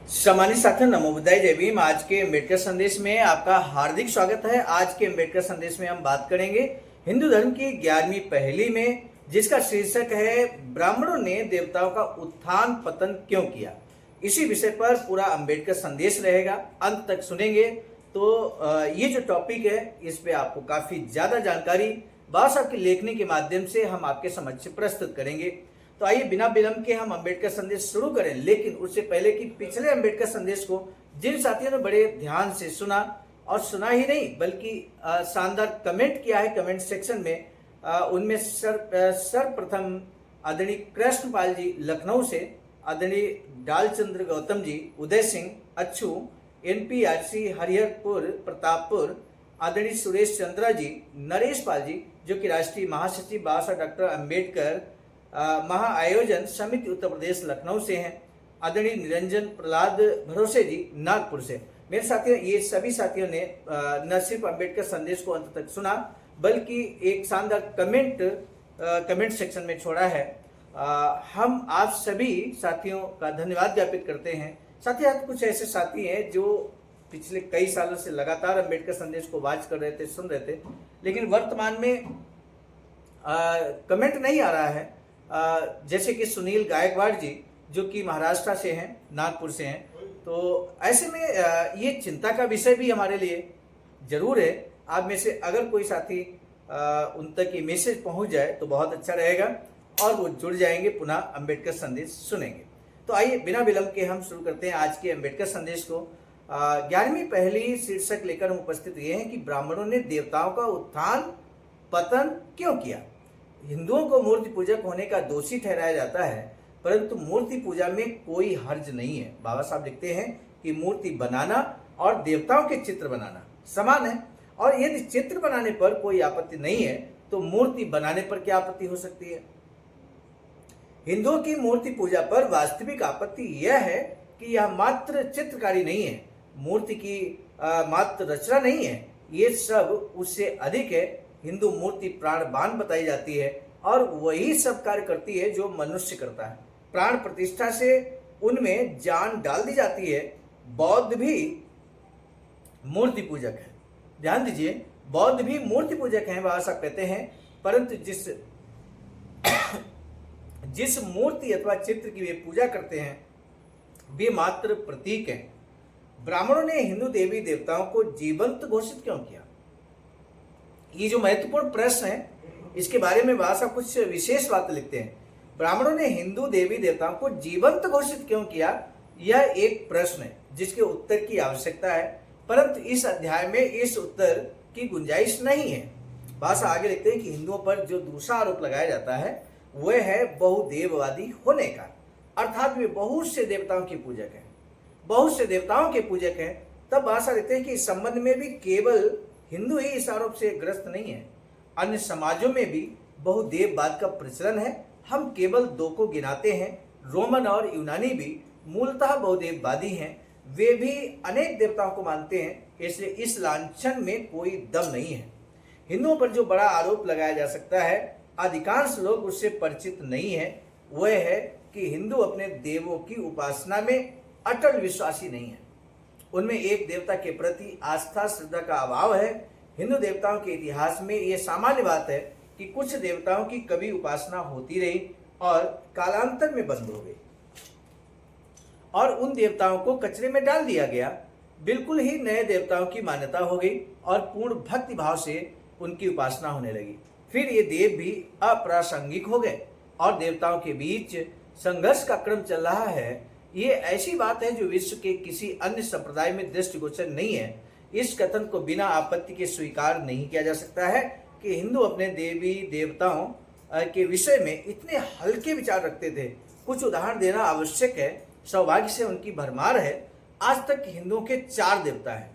सम्मानित साथियों, नमो बुद्धाय, जय भीम। आज के अम्बेडकर संदेश में आपका हार्दिक स्वागत है। आज के अम्बेडकर संदेश में हम बात करेंगे हिंदू धर्म की 11वीं पहेली में, जिसका शीर्षक है ब्राह्मणों ने देवताओं का उत्थान पतन क्यों किया। इसी विषय पर पूरा अम्बेडकर संदेश रहेगा, अंत तक सुनेंगे तो ये जो टॉपिक है इस पे आपको काफी ज्यादा जानकारी बाबा साहब की लेखनी के माध्यम से हम आपके समक्ष प्रस्तुत करेंगे। तो आइए बिना विलंब के हम अम्बेडकर संदेश शुरू करें, लेकिन उससे पहले कि पिछले अम्बेडकर संदेश को जिन साथियों ने बड़े ध्यान से सुना और सुना ही नहीं बल्कि शानदार कमेंट किया है कमेंट सेक्शन में, उनमें सर्वप्रथम आदरणीय कृष्णपाल जी लखनऊ से, आदरणीय डालचंद्र गौतम जी, उदय सिंह अच्छू, NPRC हरिहरपुर प्रतापपुर, आदरणीय सुरेश चंद्रा जी, नरेश पाल जी जो कि राष्ट्रीय महासचिव बाबा साहब डॉक्टर अम्बेडकर महाआयोजन समिति उत्तर प्रदेश लखनऊ से हैं, आदरणीय निरंजन प्रहलाद भरोसे जी नागपुर से। मेरे साथियों, ये सभी साथियों ने न सिर्फ अम्बेडकर संदेश को अंत तक सुना बल्कि एक शानदार कमेंट सेक्शन में छोड़ा है। हम आप सभी साथियों का धन्यवाद ज्ञापित करते हैं। साथ ही साथ कुछ ऐसे साथी हैं जो पिछले कई सालों से लगातार अम्बेडकर संदेश को वॉच कर रहे थे, सुन रहे थे, लेकिन वर्तमान में कमेंट नहीं आ रहा है। जैसे कि सुनील गायकवाड़ जी जो कि महाराष्ट्र से हैं, नागपुर से हैं। तो ऐसे में ये चिंता का विषय भी हमारे लिए जरूर है। आप में से अगर कोई साथी उन तक ये मैसेज पहुंच जाए तो बहुत अच्छा रहेगा और वो जुड़ जाएंगे, पुनः अम्बेडकर संदेश सुनेंगे। तो आइए बिना विलंब के हम शुरू करते हैं आज के अम्बेडकर संदेश को। 11वीं पहली शीर्षक लेकर हम उपस्थित हुए हैं कि ब्राह्मणों ने देवताओं का उत्थान पतन क्यों किया। हिंदुओं को मूर्ति पूजक होने का दोषी ठहराया जाता है, परंतु मूर्ति पूजा में कोई हर्ज नहीं है। बाबा साहब लिखते हैं कि मूर्ति बनाना और देवताओं के चित्र बनाना समान है, और यदि चित्र बनाने पर कोई आपत्ति नहीं है तो मूर्ति बनाने पर क्या आपत्ति हो सकती है। हिंदुओं की मूर्ति पूजा पर वास्तविक आपत्ति यह है कि यह मात्र चित्रकारी नहीं है, मूर्ति की मात्र रचना नहीं है, ये सब उससे अधिक है। हिंदू मूर्ति प्राणवान बताई जाती है और वही सब कार्य करती है जो मनुष्य करता है। प्राण प्रतिष्ठा से उनमें जान डाल दी जाती है। बौद्ध भी मूर्ति पूजक है, ध्यान दीजिए, बौद्ध भी मूर्ति पूजक हैं, बाबा साहब कहते हैं, परंतु जिस मूर्ति अथवा चित्र की वे पूजा करते हैं वे मात्र प्रतीक हैं। ब्राह्मणों ने हिंदू देवी देवताओं को जीवंत घोषित क्यों किया। ये जो महत्वपूर्ण प्रश्न है इसके बारे में बाबा साहब कुछ विशेष बातें लिखते हैं। ब्राह्मणों ने हिंदू देवी देवताओं को जीवंत घोषित क्यों किया, यह एक प्रश्न है जिसके उत्तर की आवश्यकता है, परंतु इस अध्याय में इस उत्तर की गुंजाइश नहीं है। बाबा साहब आगे लिखते हैं कि हिंदुओं पर जो दूसरा आरोप लगाया जाता है वह है बहुदेववादी होने का, अर्थात वे बहुत से देवताओं के पूजक हैं, बहुत से देवताओं के पूजक हैं। तब बाबा साहब लिखते हैं कि इस संबंध में भी केवल हिंदू ही इस आरोप से ग्रस्त नहीं है, अन्य समाजों में भी बहुदेववाद का प्रचलन है। हम केवल दो को गिनाते हैं, रोमन और यूनानी भी मूलतः बहुदेववादी हैं, वे भी अनेक देवताओं को मानते हैं, इसलिए इस लांछन में कोई दम नहीं है। हिंदुओं पर जो बड़ा आरोप लगाया जा सकता है अधिकांश लोग उससे परिचित नहीं है, वह है कि हिंदू अपने देवों की उपासना में अटल विश्वासी नहीं है, उनमें एक देवता के प्रति आस्था श्रद्धा का अभाव है। हिंदू देवताओं के इतिहास में यह सामान्य बात है कि कुछ देवताओं की कभी उपासना होती रही और कालांतर में बंद हो गई और उन देवताओं को कचरे में डाल दिया गया। बिल्कुल ही नए देवताओं की मान्यता हो गई और पूर्ण भक्ति भाव से उनकी उपासना होने लगी। फिर ये देव भी अप्रासंगिक हो गए और देवताओं के बीच संघर्ष का क्रम चल रहा है। ये ऐसी बात है जो विश्व के किसी अन्य संप्रदाय में दृष्टिगोचर नहीं है। इस कथन को बिना आपत्ति के स्वीकार नहीं किया जा सकता है कि हिंदू अपने देवी देवताओं के विषय में इतने हल्के विचार रखते थे। कुछ उदाहरण देना आवश्यक है, सौभाग्य से उनकी भरमार है। आज तक हिंदुओं के 4 देवता हैं,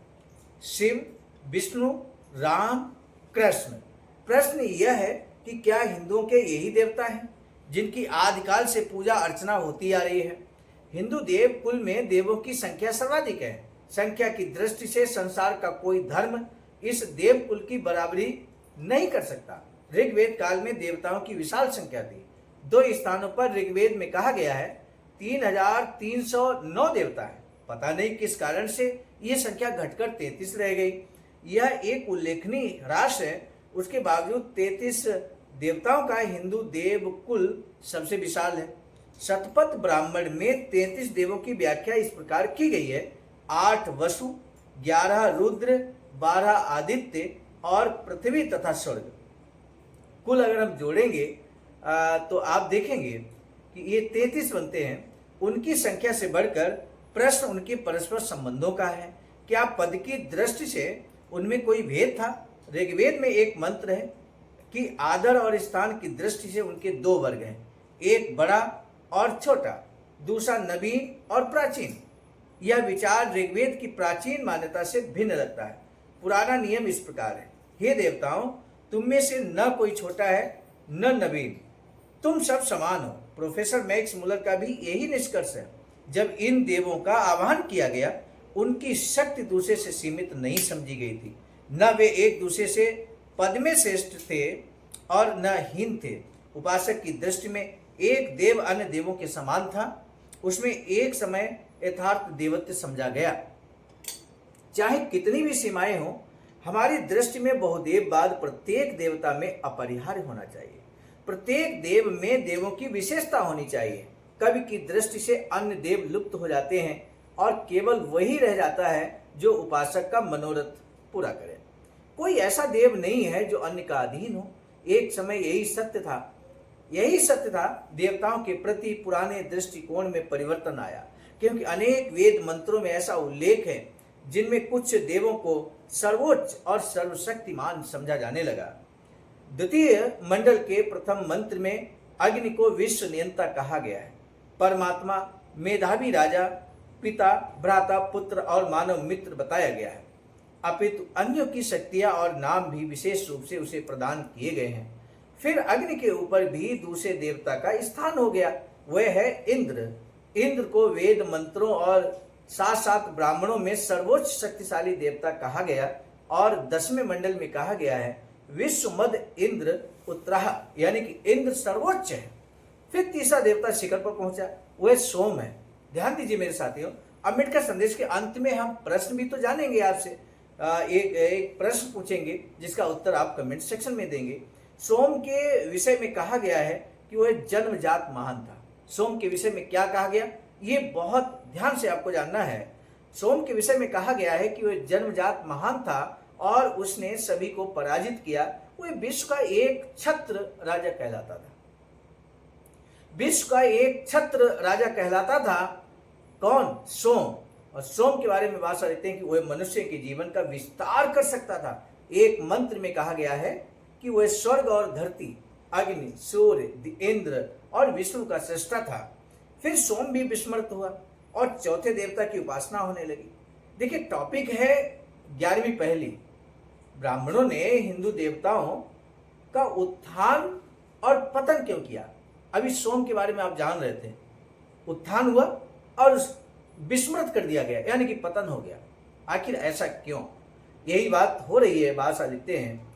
शिव, विष्णु, राम, कृष्ण। प्रश्न यह है कि क्या हिंदुओं के यही देवता हैं जिनकी आदिकाल से पूजा अर्चना होती आ रही है। हिंदू देव कुल में देवों की संख्या सर्वाधिक है। संख्या की दृष्टि से संसार का कोई धर्म इस देव कुल की बराबरी नहीं कर सकता। ऋग्वेद काल में देवताओं की विशाल संख्या थी। 2 स्थानों पर ऋग्वेद में कहा गया है 3309 देवता हैं। पता नहीं किस कारण से ये संख्या घटकर 33 रह गई। यह एक उल्लेखनीय ह्रास है। उसके बावजूद 33 देवताओं का हिंदू देव कुल सबसे विशाल है। शतपथ ब्राह्मण में 33 देवों की व्याख्या इस प्रकार की गई है: 8 वसु, 11 रुद्र, 12 आदित्य और पृथ्वी तथा स्वर्ग। कुल अगर हम जोड़ेंगे तो आप देखेंगे कि ये 33 बनते हैं। उनकी संख्या से बढ़कर प्रश्न उनके परस्पर संबंधों का है। क्या पद की दृष्टि से उनमें कोई भेद था? ऋग्वेद में एक मंत्र है कि आदर और स्थान की दृष्टि से उनके 2 वर्ग हैं, एक बड़ा और छोटा, दूसरा नवीन और प्राचीन। यह विचार ऋग्वेद की प्राचीन मान्यता से भिन्न लगता है। पुराना नियम इस प्रकार है: हे देवताओं, तुम में से न कोई छोटा है न नवीन, तुम सब समान हो। प्रोफेसर मैक्स मुलर का भी यही निष्कर्ष है। जब इन देवों का आह्वान किया गया, उनकी शक्ति दूसरे से सीमित नहीं समझी गई थी। न वे एक दूसरे से पद में श्रेष्ठ थे और न हीन थे। उपासक की दृष्टि में एक देव अन्य देवों के समान था। उसमें एक समय यथार्थ देवत्व समझा गया। चाहे कितनी भी सीमाएं हों, हमारी दृष्टि में बहुदेववाद प्रत्येक देवता में अपरिहार्य होना चाहिए। प्रत्येक देव में देवों की विशेषता होनी चाहिए। कवि की दृष्टि से अन्य देव लुप्त हो जाते हैं और केवल वही रह जाता है जो उपासक का मनोरथ पूरा करे। कोई ऐसा देव नहीं है जो अन्य का अधीन हो। एक समय यही सत्य था। देवताओं के प्रति पुराने दृष्टिकोण में परिवर्तन आया, क्योंकि अनेक वेद मंत्रों में ऐसा उल्लेख है जिनमें कुछ देवों को सर्वोच्च और सर्वशक्तिमान समझा जाने लगा। द्वितीय मंडल के प्रथम मंत्र में अग्नि को विश्व नियंता कहा गया है। परमात्मा मेधावी राजा, पिता, भ्राता, पुत्र और मानव मित्र बताया गया है। अपितु अन्यों की शक्तियां और नाम भी विशेष रूप से उसे प्रदान किए गए हैं। फिर अग्नि के ऊपर भी दूसरे देवता का स्थान हो गया, वह है इंद्र। इंद्र को वेद मंत्रों और साथ साथ ब्राह्मणों में सर्वोच्च शक्तिशाली देवता कहा गया और 10वें मंडल में कहा गया है विश्व मद इंद्र उत्तराह, यानी कि इंद्र सर्वोच्च है। फिर तीसरा देवता शिखर पर पहुंचा, वह सोम है। ध्यान दीजिए मेरे साथियों, अम्बेडकर संदेश के अंत में हम प्रश्न भी तो जानेंगे आपसे। एक प्रश्न पूछेंगे जिसका उत्तर आप कमेंट सेक्शन में देंगे। सोम के विषय में कहा गया है कि वह जन्मजात महान था। सोम के विषय में क्या कहा गया, ये बहुत ध्यान से आपको जानना है। सोम के विषय में कहा गया है कि वह जन्मजात महान था और उसने सभी को पराजित किया। वह विश्व का एक छत्र राजा कहलाता था। विश्व का एक छत्र राजा कहलाता था। कौन? सोम। और सोम के बारे में बात करते हैं कि वह मनुष्य के जीवन का विस्तार कर सकता था। एक मंत्र में कहा गया है कि वह स्वर्ग और धरती, अग्नि, सूर्य, इंद्र और विष्णु का सृष्टा था। फिर सोम भी विस्मृत हुआ और चौथे देवता की उपासना होने लगी। देखिए, टॉपिक है 11वीं पहली। ब्राह्मणों ने हिंदू देवताओं का उत्थान और पतन क्यों किया? अभी सोम के बारे में आप जान रहे थे। उत्थान हुआ और विस्मृत कर दिया गया, यानी कि पतन हो गया। आखिर ऐसा क्यों? यही बात हो रही है। भाषा लिखते हैं,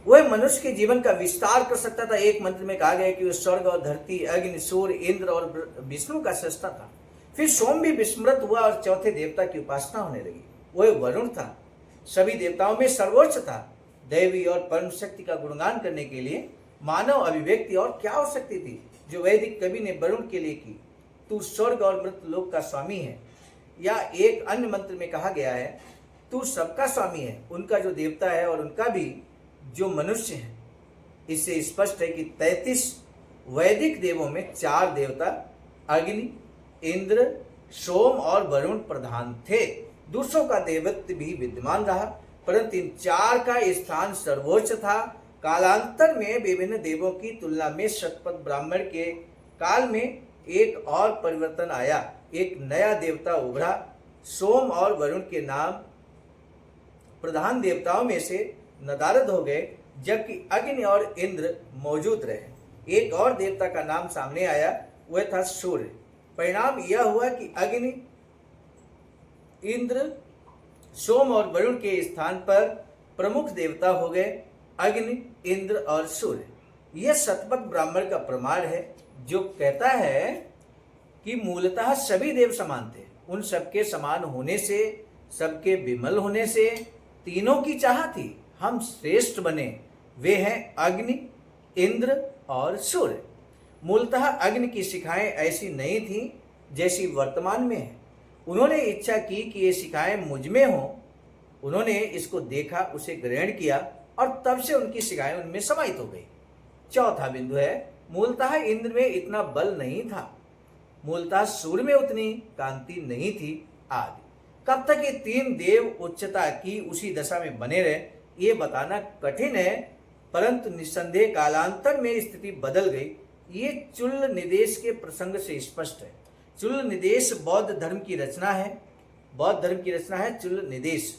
वह मनुष्य के जीवन का विस्तार कर सकता था। एक मंत्र में कहा गया कि वह स्वर्ग और धरती, अग्नि, सूर्य, इंद्र और विष्णु का सृष्टा था। फिर सोम भी विस्मृत हुआ और चौथे देवता की उपासना होने लगी। वह वरुण था, सभी देवताओं में सर्वोच्च था। दैवी और परम शक्ति का गुणगान करने के लिए मानव अभिव्यक्ति और क्या हो सकती थी जो वैदिक कवि ने वरुण के लिए की? तू स्वर्ग और मृत लोक का स्वामी है। या एक अन्य मंत्र में कहा गया है, तू सबका स्वामी है, उनका जो देवता है और उनका भी जो मनुष्य है। इससे स्पष्ट है कि 33 वैदिक देवों में 4 देवता अग्नि, इंद्र, सोम और वरुण प्रधान थे। दूसरों का देवत्व भी विद्यमान रहा, परंतु इन 4 का स्थान सर्वोच्च था। कालांतर में विभिन्न देवों की तुलना में शतपथ ब्राह्मण के काल में एक और परिवर्तन आया। एक नया देवता उभरा। सोम और वरुण के नाम प्रधान देवताओं में से नदारद हो गए, जबकि अग्नि और इंद्र मौजूद रहे। एक और देवता का नाम सामने आया, वह था सूर्य। परिणाम यह हुआ कि अग्नि, इंद्र, सोम और वरुण के स्थान पर प्रमुख देवता हो गए अग्नि, इंद्र और सूर्य। यह शतपथ ब्राह्मण का प्रमाण है। जो कहता है कि मूलतः सभी देव समान थे, उन सबके समान होने से, सबके विमल होने से तीनों की चाह थी हम श्रेष्ठ बने। वे हैं अग्नि, इंद्र और सूर्य। मूलतः अग्नि की शिखाएं ऐसी नहीं थी जैसी वर्तमान में है। उन्होंने इच्छा की कि ये शिखाएं मुझ में हों। उन्होंने इसको देखा, उसे ग्रहण किया और तब से उनकी शिखाएं उनमें समाहित हो गई। चौथा बिंदु है, मूलतः इंद्र में इतना बल नहीं था, मूलतः सूर्य में उतनी कांति नहीं थी आदि। कब तक ये तीन देव उच्चता की उसी दशा में बने रहे ये बताना कठिन है, परंतु निस्संदेह कालांतर में स्थिति बदल गई। ये चुल्ल निदेश के प्रसंग से स्पष्ट है। चुल्ल निदेश बौद्ध धर्म की रचना है, बौद्ध धर्म की रचना है चुल्ल निदेश।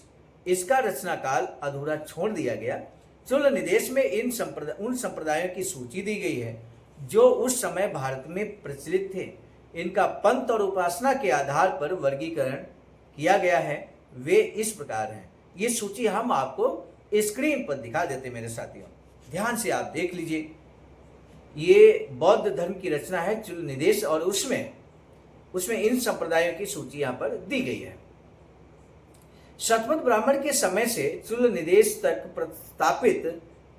इसका रचना काल अधूरा छोड़ दिया गया। चुल्ल निदेश में उन संप्रदायों की सूची दी गई है जो उस समय भारत में प्रचलित थे। इनका पंथ और उपासना के आधार पर वर्गीकरण किया गया है। वे इस प्रकार हैं। ये सूची हम आपको स्क्रीन पर दिखा देते मेरे साथियों, ध्यान से आप देख लीजिए। ये बौद्ध धर्म की रचना है चुल्ल निदेश और उसमें इन संप्रदायों की सूची यहां पर दी गई है। शतपथ ब्राह्मण के समय से चुल्ल निदेश तक प्रस्तापित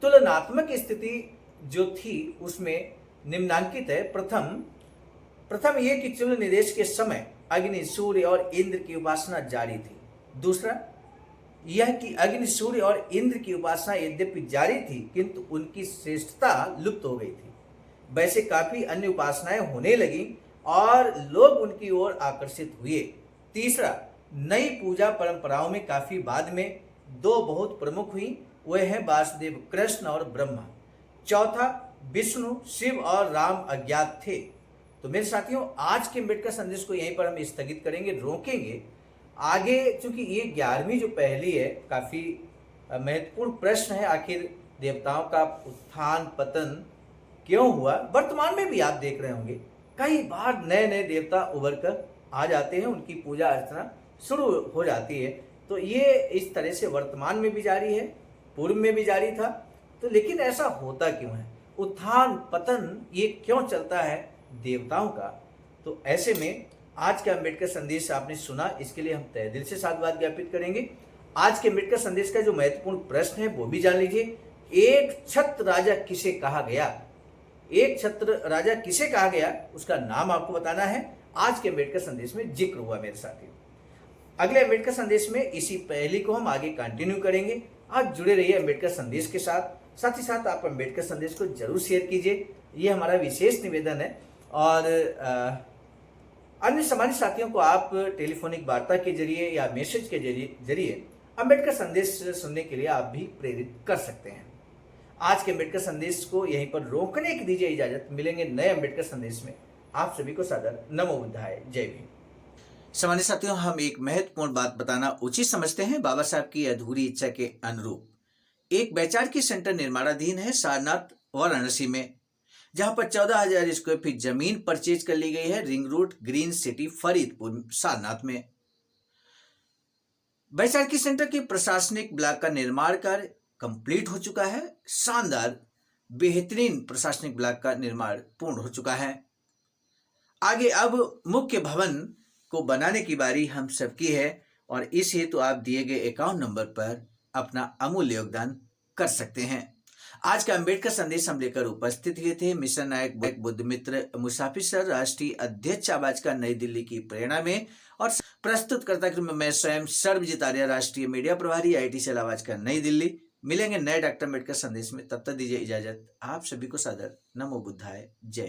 तुलनात्मक स्थिति जो थी उसमें निम्नांकित है। प्रथम ये कि चुल्ल निदेश के समय अग्नि, सूर्य और इंद्र की उपासना जारी थी। दूसरा यह कि अग्नि, सूर्य और इंद्र की उपासना यद्यपि जारी थी किंतु उनकी श्रेष्ठता लुप्त हो गई थी। वैसे काफी अन्य उपासनाएं होने लगी और लोग उनकी ओर आकर्षित हुए। तीसरा, नई पूजा परंपराओं में काफी बाद में दो बहुत प्रमुख हुई, वे हैं वासुदेव कृष्ण और ब्रह्मा। चौथा, विष्णु, शिव और राम अज्ञात थे। तो मेरे साथियों, आज के अम्बेडकर संदेश को यहीं पर हम स्थगित करेंगे, रोकेंगे। आगे चूंकि ये 11वीं जो पहली है काफी महत्वपूर्ण प्रश्न है, आखिर देवताओं का उत्थान पतन क्यों हुआ। वर्तमान में भी आप देख रहे होंगे कई बार नए नए देवता उभर कर आ जाते हैं, उनकी पूजा अर्चना शुरू हो जाती है। तो ये इस तरह से वर्तमान में भी जारी है, पूर्व में भी जारी था। तो लेकिन ऐसा होता क्यों है, उत्थान पतन ये क्यों चलता है देवताओं का। तो ऐसे में आज का अम्बेडकर संदेश आपने सुना, इसके लिए हम तहे दिल से साधुवाद ज्ञापित करेंगे। आज के अम्बेडकर संदेश का जो महत्वपूर्ण प्रश्न है वो भी जान लीजिए। एक छत्र राजा किसे कहा गया, एक छत्र राजा किसे कहा गया उसका नाम आपको बताना है। आज के अम्बेडकर संदेश में जिक्र हुआ मेरे साथियों। अगले अम्बेडकर संदेश में इसी पहली को हम आगे कंटिन्यू करेंगे। आज जुड़े रहिए अम्बेडकर संदेश के साथ ही साथ आप अम्बेडकर संदेश को जरूर शेयर कीजिए, ये हमारा विशेष निवेदन है। और अन्य सामान्य साथियों को आप टेलीफोनिक वार्ता के जरिए या मैसेज के जरिए अम्बेडकर संदेश सुनने के लिए आप भी प्रेरित कर सकते हैं। आज के अम्बेडकर संदेश को यहीं पर रोकने की दीजिए इजाजत। मिलेंगे नए अम्बेडकर संदेश में। आप सभी को सादर नमो बुद्धाय, जय भीम। सामान्य साथियों, हम एक महत्वपूर्ण बात बताना उचित समझते हैं। बाबा साहब की अधूरी इच्छा के अनुरूप एक वैचारिक सेंटर निर्माणाधीन है सारनाथ वाराणसी में, जहां पर 14,000 स्क्वायर फीट जमीन परचेज कर ली गई है ring road green city Faridpur Sarnath में। वैचारिक सेंटर के प्रशासनिक ब्लॉक का निर्माण कार्य कंप्लीट हो चुका है। शानदार बेहतरीन प्रशासनिक ब्लॉक का निर्माण पूर्ण हो चुका है। आगे अब मुख्य भवन को बनाने की बारी हम सबकी है और इस हेतु आप दिए गए अकाउंट नंबर पर अपना अमूल्य योगदान कर सकते हैं। आज का अम्बेडकर संदेश हम लेकर उपस्थित हुए थे मिशन नायक बुद्ध मित्र मुसाफिर सर, राष्ट्रीय अध्यक्ष आवाज का नई दिल्ली की प्रेरणा में, और प्रस्तुत करता क्रम मैं स्वयं सर्वजित आर्य, राष्ट्रीय मीडिया प्रभारी, IIT सेल आवाज का नई दिल्ली। मिलेंगे नए डॉक्टर अम्बेडकर संदेश में, तब तक दीजिए इजाजत। आप सभी को सादर नमो बुद्धाय, जय।